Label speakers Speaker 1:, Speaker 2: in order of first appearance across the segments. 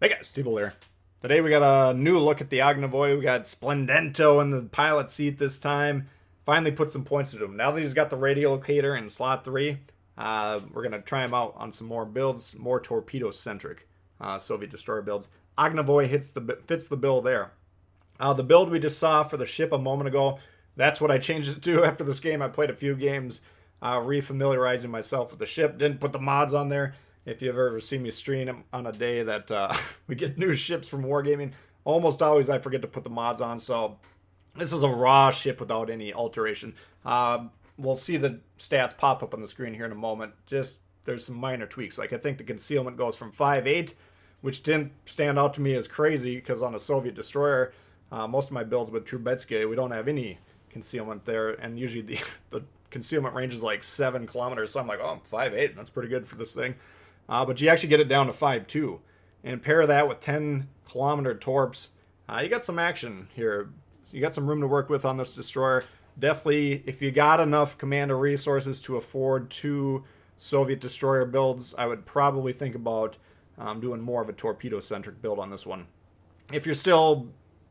Speaker 1: Hey guys, Tbull here. Today we got a new look at the Ognevoi. We got Splendento in the pilot seat this time. Finally put some points into him. Now that he's got the radio locator in slot 3, we're going to try him out on some more builds, more torpedo-centric Soviet destroyer builds. Ognevoi fits the bill there. The build we just saw for the ship a moment ago, that's what I changed it to after this game. I played a few games refamiliarizing myself with the ship. Didn't put the mods on there. If you've ever seen me stream on a day that we get new ships from Wargaming, almost always I forget to put the mods on. So this is a raw ship without any alteration. We'll see the stats pop up on the screen here in a moment. Just there's some minor tweaks. Like I think the concealment goes from 5.8, which didn't stand out to me as crazy because on a Soviet destroyer, most of my builds with Trubetskoy, we don't have any concealment there, and usually the concealment range is like 7 kilometers. So I'm like, oh, 5.8, that's pretty good for this thing. But you actually get it down to 5.2. And pair that with 10-kilometer torps, you got some action here. So you got some room to work with on this destroyer. Definitely, if you got enough commander resources to afford 2 Soviet destroyer builds, I would probably think about doing more of a torpedo-centric build on this one. If you're still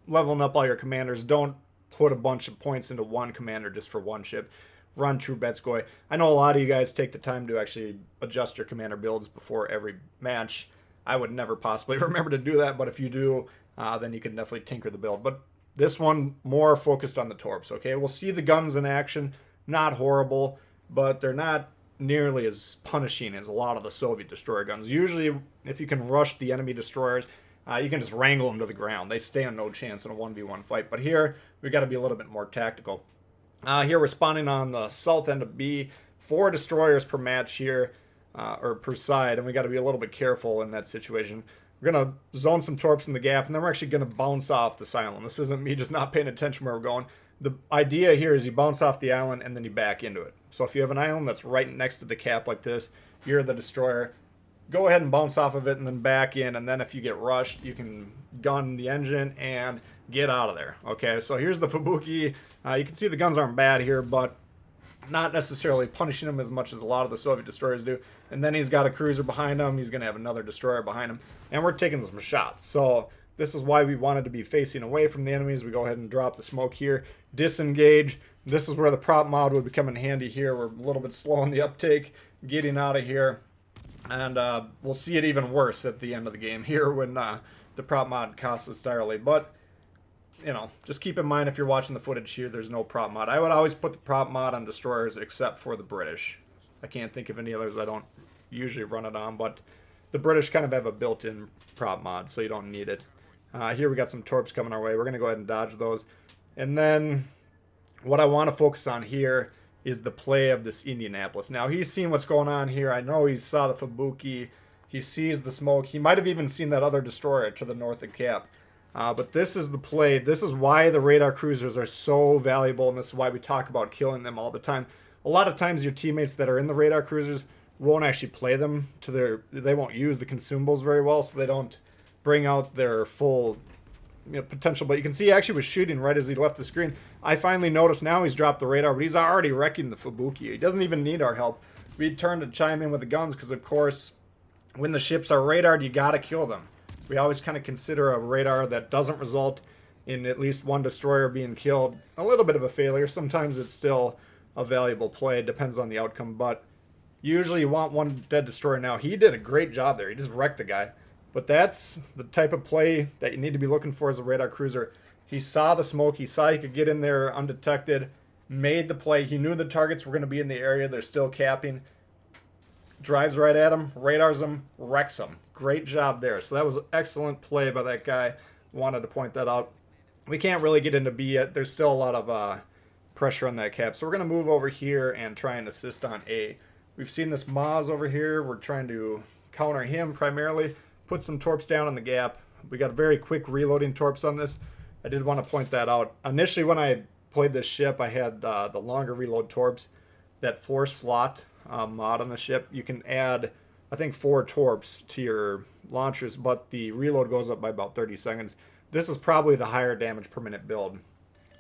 Speaker 1: leveling up all your commanders, don't put a bunch of points into one commander just for one ship. Run Trubetskoy. I know a lot of you guys take the time to actually adjust your commander builds before every match. I would never possibly remember to do that, but if you do, then you can definitely tinker the build. But this one more focused on the torps, okay? We'll see the guns in action. Not horrible, but they're not nearly as punishing as a lot of the Soviet destroyer guns. Usually, if you can rush the enemy destroyers, you can just wrangle them to the ground. They stand no chance in a 1v1 fight. But here, we've got to be a little bit more tactical. Here we're spawning on the south end of B. 4 destroyers per match here, or per side, and we got to be a little bit careful in that situation. We're going to zone some torps in the gap, and then we're actually going to bounce off this island. This isn't me just not paying attention where we're going. The idea here is you bounce off the island, and then you back into it. So if you have an island that's right next to the cap like this, you're the destroyer, go ahead and bounce off of it and then back in, and then if you get rushed, you can gun the engine and get out of there. Okay, so here's the Fubuki. You can see the guns aren't bad here, but not necessarily punishing them as much as a lot of the Soviet destroyers do. And then he's got a cruiser behind him. He's going to have another destroyer behind him. And we're taking some shots. So this is why we wanted to be facing away from the enemies. We go ahead and drop the smoke here. Disengage. This is where the prop mod would become in handy here. We're a little bit slow on the uptake, getting out of here. And we'll see it even worse at the end of the game here when the prop mod costs us direly. But you know, just keep in mind if you're watching the footage here, there's no prop mod. I would always put the prop mod on destroyers except for the British. I can't think of any others. I don't usually run it on, but the British kind of have a built-in prop mod, so you don't need it. Here we got some torps coming our way. We're going to go ahead and dodge those. And then what I want to focus on here is the play of this Indianapolis. Now, he's seen what's going on here. I know he saw the Fubuki. He sees the smoke. He might have even seen that other destroyer to the north of Cap. But this is the play. This is why the radar cruisers are so valuable, and this is why we talk about killing them all the time. A lot of times your teammates that are in the radar cruisers won't actually play them to their... They won't use the consumables very well, so they don't bring out their full potential. But you can see he actually was shooting right as he left the screen. I finally noticed now he's dropped the radar, but he's already wrecking the Fubuki. He doesn't even need our help. We turn to chime in with the guns because, of course, when the ships are radared, you got to kill them. We always kind of consider a radar that doesn't result in at least one destroyer being killed a little bit of a failure. Sometimes it's still a valuable play. It depends on the outcome, but usually you want one dead destroyer. Now, he did a great job there. He just wrecked the guy. But that's the type of play that you need to be looking for as a radar cruiser. He saw the smoke. He saw he could get in there undetected, made the play. He knew the targets were going to be in the area. They're still capping. Drives right at him, radars him, wrecks him. Great job there. So that was an excellent play by that guy. Wanted to point that out. We can't really get into B yet. There's still a lot of pressure on that cap. So we're going to move over here and try and assist on A. We've seen this Maz over here. We're trying to counter him primarily. Put some torps down on the gap. We got very quick reloading torps on this. I did want to point that out. Initially when I played this ship, I had the longer reload torps. That 4-slot mod on the ship. You can add, I think, 4 torps to your launchers, but the reload goes up by about 30 seconds. This is probably the higher damage per minute build.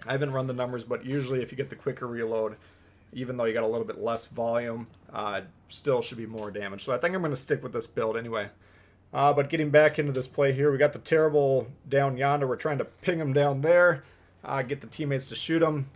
Speaker 1: I haven't run the numbers, but usually if you get the quicker reload, even though you got a little bit less volume, still should be more damage. So I think I'm going to stick with this build anyway. But getting back into this play here, we got the terrible down yonder. We're trying to ping him down there, get the teammates to shoot him.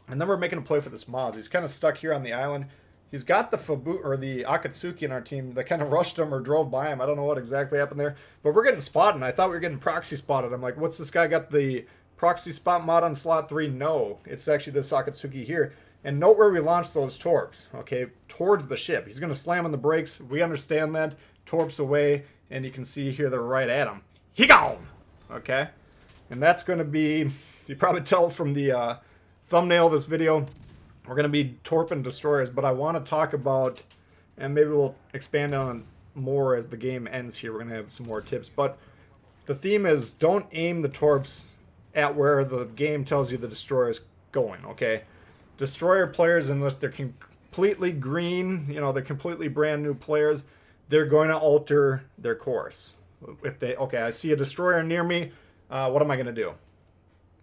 Speaker 1: And then we're making a play for this Maz. He's kind of stuck here on the island. He's got the Fabu or the Akatsuki in our team that kind of rushed him or drove by him. I don't know what exactly happened there. But we're getting spotted. And I thought we were getting proxy spotted. I'm like, what's this guy got the proxy spot mod on slot 3? No, it's actually this Akatsuki here. And note where we launched those Torps, okay, towards the ship. He's going to slam on the brakes. We understand that. Torps away. And you can see here they're right at him. He gone! Okay? And that's going to be, you probably tell from the thumbnail of this video, we're going to be torping destroyers, but I want to talk about, and maybe we'll expand on more as the game ends here. We're going to have some more tips, but the theme is don't aim the torps at where the game tells you the destroyer is going, okay? Destroyer players, unless they're completely green, you know, they're completely brand new players, they're going to alter their course. If they, okay, I see a destroyer near me, what am I going to do?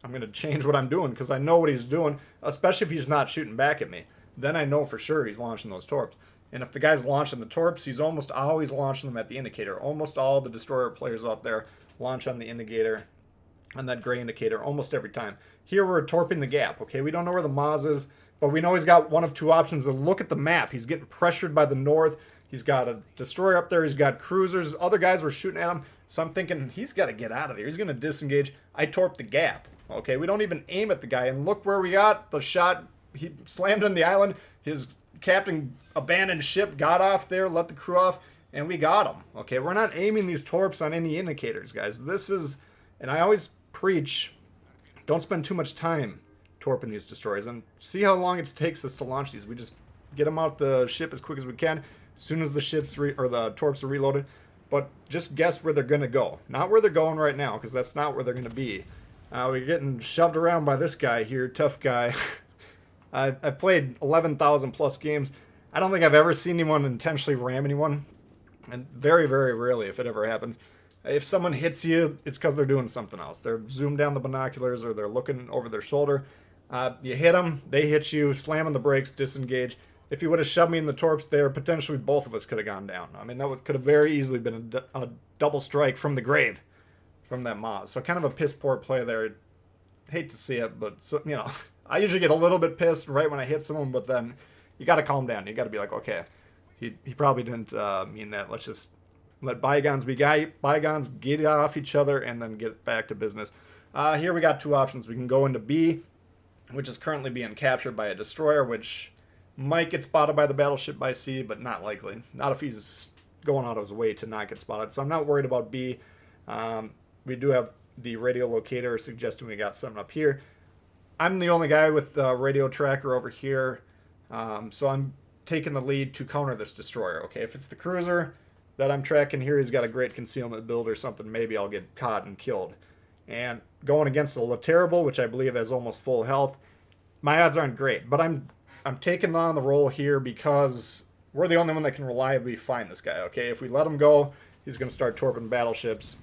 Speaker 1: I'm going to change what I'm doing because I know what he's doing, especially if he's not shooting back at me. Then I know for sure he's launching those torps. And if the guy's launching the torps, he's almost always launching them at the indicator. Almost all the destroyer players out there launch on the indicator, on that gray indicator, almost every time. Here we're torping the gap, okay? We don't know where the Maz is, but we know he's got one of two options. Look at the map. He's getting pressured by the north. He's got a destroyer up there. He's got cruisers. Other guys were shooting at him. So I'm thinking, he's got to get out of there. He's going to disengage. I torp the gap. Okay, we don't even aim at the guy. And look where we got the shot. He slammed on the island. His captain abandoned ship, got off there, let the crew off, and we got him. Okay, we're not aiming these torps on any indicators, guys. This is, and I always preach, don't spend too much time torping these destroyers. And see how long it takes us to launch these. We just get them out the ship as quick as we can. As soon as the ships or the torps are reloaded. But just guess where they're going to go. Not where they're going right now, because that's not where they're going to be. We're getting shoved around by this guy here, tough guy. I've played 11,000 plus games. I don't think I've ever seen anyone intentionally ram anyone. And very, very rarely, if it ever happens. If someone hits you, it's because they're doing something else. They're zoomed down the binoculars or they're looking over their shoulder. You hit them, they hit you, slam on the brakes, disengage. If you would have shoved me in the torps there, potentially both of us could have gone down. I mean, that could have very easily been a double strike from the grave. From that Maz. So kind of a piss poor play there. Hate to see it, but so, you know, I usually get a little bit pissed right when I hit someone, but then you got to calm down. You got to be like, okay, he probably didn't mean that. Let's just let bygones be bygones, get off each other, and then get back to business. Here we got two options. We can go into B, which is currently being captured by a destroyer, which might get spotted by the battleship by C, but not likely. Not if he's going out of his way to not get spotted. So I'm not worried about B. We do have the radio locator suggesting we got something up here. I'm the only guy with the radio tracker over here, so I'm taking the lead to counter this destroyer. Okay, if it's the cruiser that I'm tracking here, he's got a great concealment build or something, maybe I'll get caught and killed. And going against the Terrible, which I believe has almost full health, my odds aren't great. But I'm taking on the role here because we're the only one that can reliably find this guy. Okay, if we let him go, he's going to start torping battleships.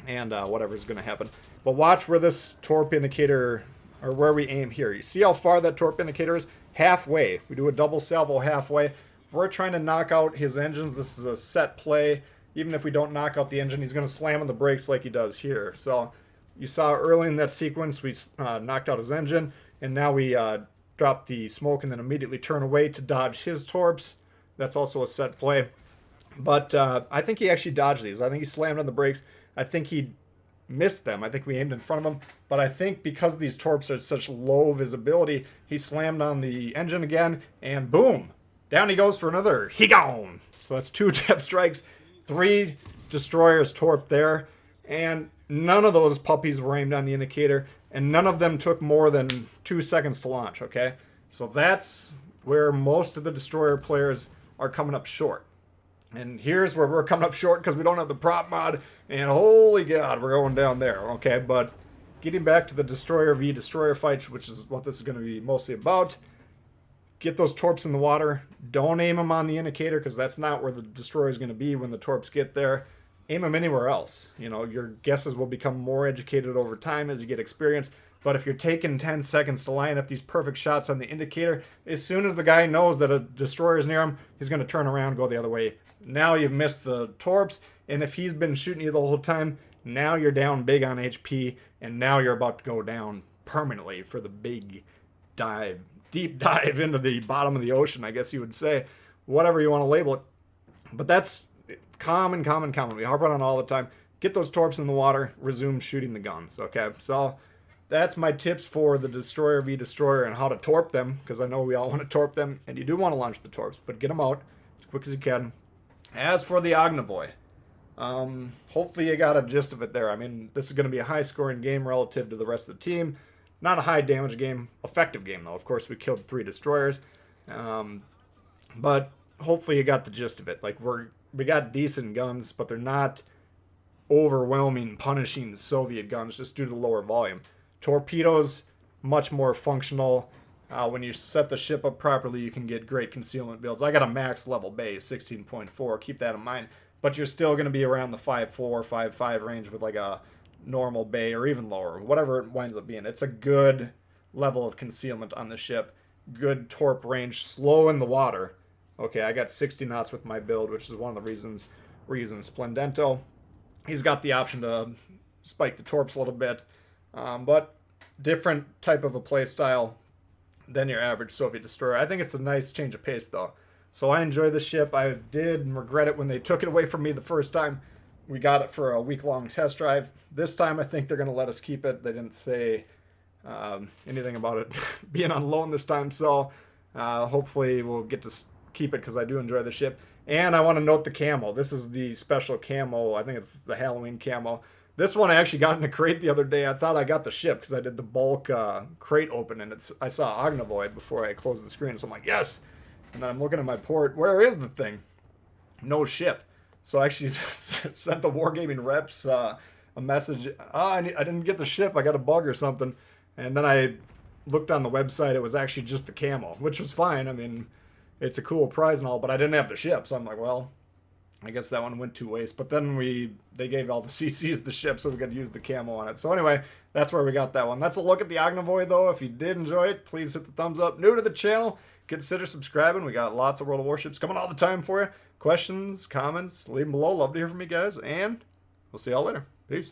Speaker 1: And whatever's going to happen. But watch where this torp indicator, or where we aim here. You see how far that torp indicator is? Halfway. We do a double salvo halfway. We're trying to knock out his engines. This is a set play. Even if we don't knock out the engine, he's going to slam on the brakes like he does here. So you saw early in that sequence, we knocked out his engine. And now we drop the smoke and then immediately turn away to dodge his torps. That's also a set play. But I think he actually dodged these. I think he slammed on the brakes. I think he missed them. I think we aimed in front of him. But I think because these torps are such low visibility, he slammed on the engine again, and boom! Down he goes for another. He gone! So that's 2 depth strikes, 3 destroyers torp there, and none of those puppies were aimed on the indicator, and none of them took more than 2 seconds to launch, okay? So that's where most of the destroyer players are coming up short. And here's where we're coming up short because we don't have the prop mod. And holy God, we're going down there. Okay, but getting back to the Destroyer v Destroyer fight, which is what this is going to be mostly about. Get those torps in the water. Don't aim them on the indicator because that's not where the Destroyer is going to be when the torps get there. Aim them anywhere else. You know, your guesses will become more educated over time as you get experience. But if you're taking 10 seconds to line up these perfect shots on the indicator, as soon as the guy knows that a destroyer is near him, he's going to turn around and go the other way. Now you've missed the torps, And if he's been shooting you the whole time, now you're down big on HP, and now you're about to go down permanently for the big dive, deep dive into the bottom of the ocean, I guess you would say, whatever you want to label it. But that's common. We harp on it all the time. Get those torps in the water, resume shooting the guns. Okay, so that's my tips for the Destroyer v Destroyer and how to torp them, because I know we all want to torp them, and you do want to launch the torps, but get them out as quick as you can. As for the Ognevoi, hopefully you got a gist of it there. I mean, this is going to be a high-scoring game relative to the rest of the team. Not a high-damage game. Effective game, though. Of course, we killed 3 destroyers. But hopefully you got the gist of it. Like, we got decent guns, but they're not overwhelming, punishing Soviet guns just due to the lower volume. Torpedoes, much more functional. When you set the ship up properly, you can get great concealment builds. I got a max level base, 16.4. Keep that in mind. But you're still going to be around the 5.4, 5.5 range with like a normal bay or even lower, whatever it winds up being. It's a good level of concealment on the ship. Good torp range, slow in the water. Okay, I got 60 knots with my build, which is one of the reasons we're using Splendento. He's got the option to spike the torps a little bit, but different type of a play style than your average Soviet destroyer. I think it's a nice change of pace, though. So I enjoy the ship. I did regret it when they took it away from me the first time. We got it for a week-long test drive. This time, I think they're going to let us keep it. They didn't say anything about it being on loan this time, so hopefully we'll get to keep it because I do enjoy the ship. And I want to note the camo. This is the special camo. I think it's the Halloween camo. This one I actually got in a crate the other day. I thought I got the ship because I did the bulk crate open, and I saw Ognevoi before I closed the screen. So I'm like, yes! And then I'm looking at my port. Where is the thing? No ship. So I actually sent the Wargaming reps a message. I didn't get the ship. I got a bug or something. And then I looked on the website. It was actually just the camo, which was fine. I mean, it's a cool prize and all, but I didn't have the ship. So I'm like, well, I guess that one went to waste. But then they gave all the CCs the ship, so we got to use the camo on it. So anyway, that's where we got that one. That's a look at the Ognevoi, though. If you did enjoy it, please hit the thumbs up. New to the channel, consider subscribing. We got lots of World of Warships coming all the time for you. Questions, comments, leave them below. Love to hear from you guys, and we'll see y'all later. Peace.